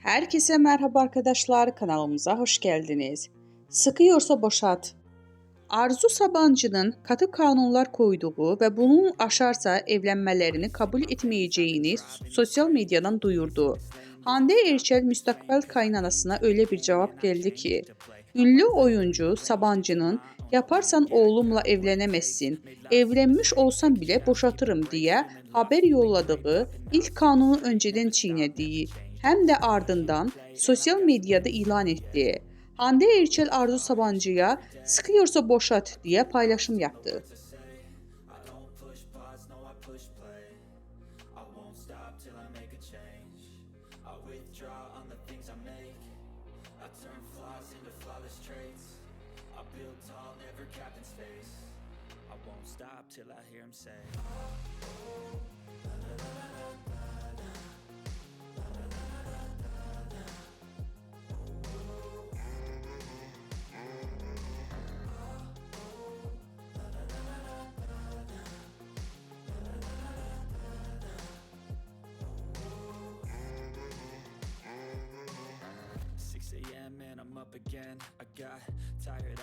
Herkese merhaba arkadaşlar, kanalımıza hoş geldiniz. Sıkıyorsa boşalt. Arzu Sabancı'nın katı kanunlar koyduğu ve bunun aşarsa evlenmelerini kabul etmeyeceğini sosyal medyadan duyurdu. Hande Erçel müstakbel kaynanasına öyle bir cevap geldi ki, ünlü oyuncu Sabancı'nın yaparsan oğlumla evlenemezsin, evlenmiş olsam bile boşatırım diye haber yolladığı ilk kanunu önceden çiğnediği hem de ardından sosyal medyada ilan etti. Hande Erçel Arzu Sabancı'ya sıkıyorsa boşat diye paylaşım yaptı. Till I hear him say 6 a.m. and I'm up again. I got tired